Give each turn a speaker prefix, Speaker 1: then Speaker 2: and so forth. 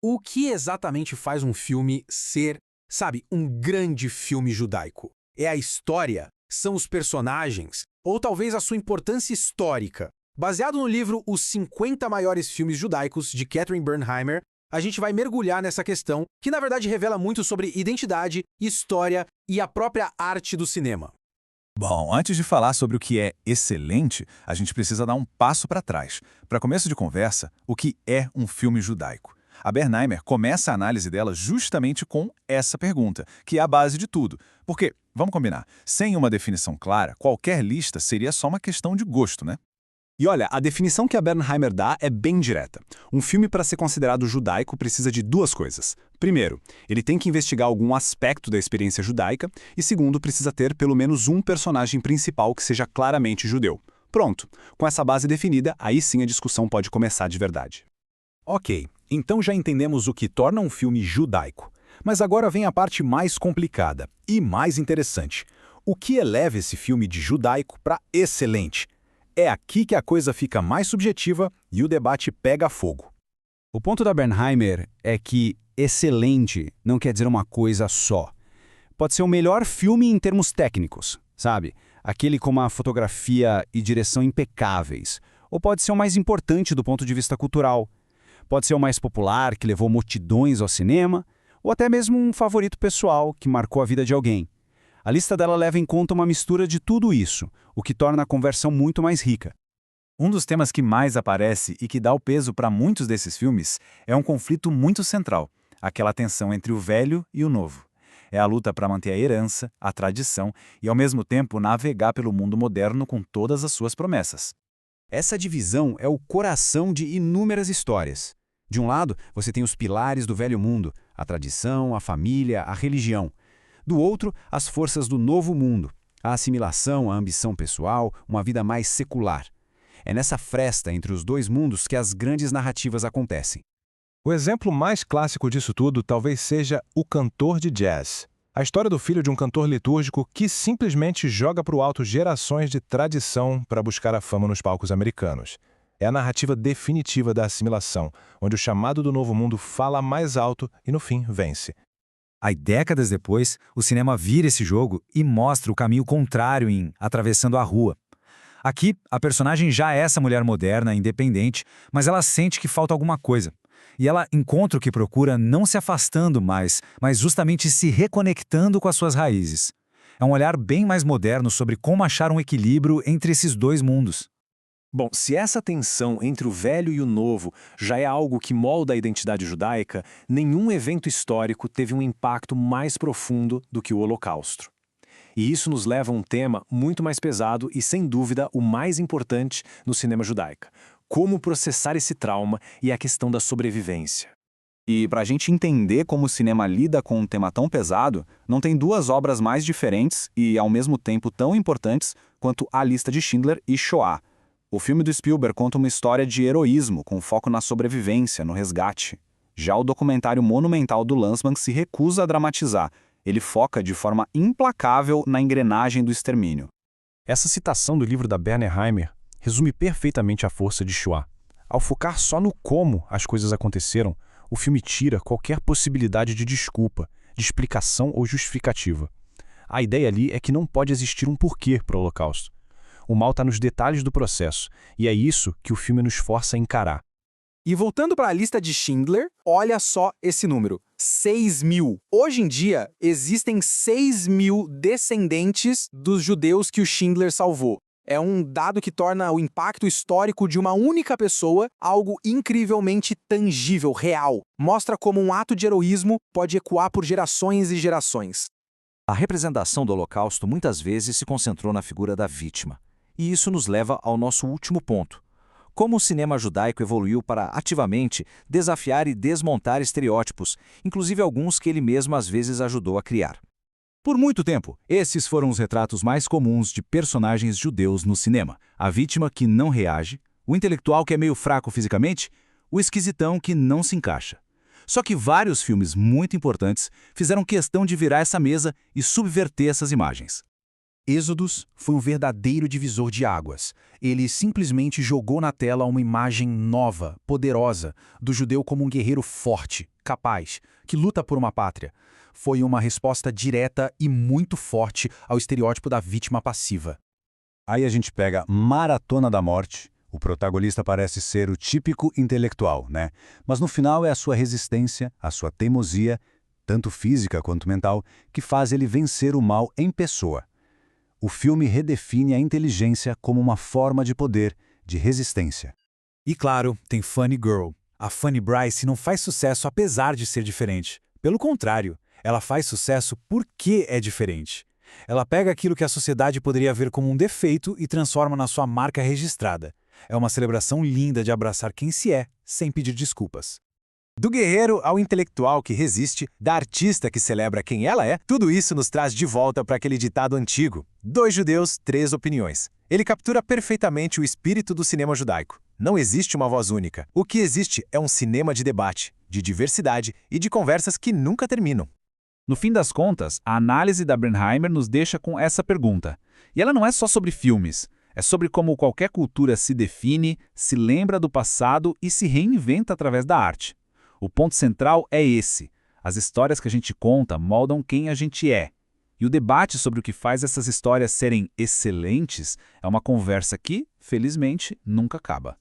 Speaker 1: O que exatamente faz um filme ser, sabe, um grande filme judaico? É a história? São os personagens? Ou talvez a sua importância histórica? Baseado no livro Os 50 Maiores Filmes Judaicos, de Catherine Bernheimer, a gente vai mergulhar nessa questão, que na verdade revela muito sobre identidade, história e a própria arte do cinema.
Speaker 2: Bom, antes de falar sobre o que é excelente, a gente precisa dar um passo para trás. Para começo de conversa, o que é um filme judaico? A Bernheimer começa a análise dela justamente com essa pergunta, que é a base de tudo. Porque, vamos combinar, sem uma definição clara, qualquer lista seria só uma questão de gosto, né?
Speaker 3: E olha, a definição que a Bernheimer dá é bem direta. Um filme, para ser considerado judaico, precisa de duas coisas. Primeiro, ele tem que investigar algum aspecto da experiência judaica, e segundo, precisa ter pelo menos um personagem principal que seja claramente judeu. Pronto, com essa base definida, aí sim a discussão pode começar de verdade.
Speaker 4: Ok, então já entendemos o que torna um filme judaico. Mas agora vem a parte mais complicada e mais interessante. O que eleva esse filme de judaico para excelente? É aqui que a coisa fica mais subjetiva e o debate pega fogo.
Speaker 5: O ponto da Bernheimer é que excelente não quer dizer uma coisa só. Pode ser o melhor filme em termos técnicos, sabe? Aquele com uma fotografia e direção impecáveis. Ou pode ser o mais importante do ponto de vista cultural. Pode ser o mais popular, que levou multidões ao cinema, ou até mesmo um favorito pessoal que marcou a vida de alguém. A lista dela leva em conta uma mistura de tudo isso, o que torna a conversão muito mais rica.
Speaker 2: Um dos temas que mais aparece e que dá o peso para muitos desses filmes é um conflito muito central, aquela tensão entre o velho e o novo. É a luta para manter a herança, a tradição e, ao mesmo tempo, navegar pelo mundo moderno com todas as suas promessas.
Speaker 5: Essa divisão é o coração de inúmeras histórias. De um lado, você tem os pilares do velho mundo, a tradição, a família, a religião. Do outro, as forças do novo mundo, a assimilação, a ambição pessoal, uma vida mais secular. É nessa fresta entre os dois mundos que as grandes narrativas acontecem.
Speaker 4: O exemplo mais clássico disso tudo talvez seja O Cantor de Jazz. A história do filho de um cantor litúrgico que simplesmente joga para o alto gerações de tradição para buscar a fama nos palcos americanos. É a narrativa definitiva da assimilação, onde o chamado do novo mundo fala mais alto e, no fim, vence.
Speaker 6: Aí, décadas depois, o cinema vira esse jogo e mostra o caminho contrário em Atravessando a Rua. Aqui, a personagem já é essa mulher moderna, independente, mas ela sente que falta alguma coisa. E ela encontra o que procura não se afastando mais, mas justamente se reconectando com as suas raízes. É um olhar bem mais moderno sobre como achar um equilíbrio entre esses dois mundos.
Speaker 3: Bom, se essa tensão entre o velho e o novo já é algo que molda a identidade judaica, nenhum evento histórico teve um impacto mais profundo do que o Holocausto. E isso nos leva a um tema muito mais pesado e, sem dúvida, o mais importante no cinema judaico: como processar esse trauma e a questão da sobrevivência.
Speaker 7: E para a gente entender como o cinema lida com um tema tão pesado, não tem duas obras mais diferentes e, ao mesmo tempo, tão importantes quanto A Lista de Schindler e Shoah. O filme do Spielberg conta uma história de heroísmo com foco na sobrevivência, no resgate. Já o documentário monumental do Lanzmann se recusa a dramatizar. Ele foca de forma implacável na engrenagem do extermínio.
Speaker 4: Essa citação do livro da Bernheimer resume perfeitamente a força de Shoah. Ao focar só no como as coisas aconteceram, o filme tira qualquer possibilidade de desculpa, de explicação ou justificativa. A ideia ali é que não pode existir um porquê para o Holocausto. O mal está nos detalhes do processo, e é isso que o filme nos força a encarar.
Speaker 1: E voltando para a lista de Schindler, olha só esse número: 6.000. Hoje em dia, existem 6.000 descendentes dos judeus que o Schindler salvou. É um dado que torna o impacto histórico de uma única pessoa algo incrivelmente tangível, real. Mostra como um ato de heroísmo pode ecoar por gerações e gerações.
Speaker 6: A representação do Holocausto muitas vezes se concentrou na figura da vítima. E isso nos leva ao nosso último ponto. Como o cinema judaico evoluiu para ativamente desafiar e desmontar estereótipos, inclusive alguns que ele mesmo às vezes ajudou a criar. Por muito tempo, esses foram os retratos mais comuns de personagens judeus no cinema. A vítima que não reage, o intelectual que é meio fraco fisicamente, o esquisitão que não se encaixa. Só que vários filmes muito importantes fizeram questão de virar essa mesa e subverter essas imagens.
Speaker 4: Êxodos foi um verdadeiro divisor de águas. Ele simplesmente jogou na tela uma imagem nova, poderosa, do judeu como um guerreiro forte, capaz, que luta por uma pátria. Foi uma resposta direta e muito forte ao estereótipo da vítima passiva.
Speaker 2: Aí a gente pega Maratona da Morte. O protagonista parece ser o típico intelectual, né? Mas no final é a sua resistência, a sua teimosia, tanto física quanto mental, que faz ele vencer o mal em pessoa. O filme redefine a inteligência como uma forma de poder, de resistência.
Speaker 8: E claro, tem Funny Girl. A Fanny Brice não faz sucesso apesar de ser diferente. Pelo contrário, ela faz sucesso porque é diferente. Ela pega aquilo que a sociedade poderia ver como um defeito e transforma na sua marca registrada. É uma celebração linda de abraçar quem se é, sem pedir desculpas. Do guerreiro ao intelectual que resiste, da artista que celebra quem ela é, tudo isso nos traz de volta para aquele ditado antigo: 2 judeus, 3 opiniões. Ele captura perfeitamente o espírito do cinema judaico. Não existe uma voz única. O que existe é um cinema de debate, de diversidade e de conversas que nunca terminam.
Speaker 9: No fim das contas, a análise da Bernheimer nos deixa com essa pergunta. E ela não é só sobre filmes. É sobre como qualquer cultura se define, se lembra do passado e se reinventa através da arte. O ponto central é esse. As histórias que a gente conta moldam quem a gente é. E o debate sobre o que faz essas histórias serem excelentes é uma conversa que, felizmente, nunca acaba.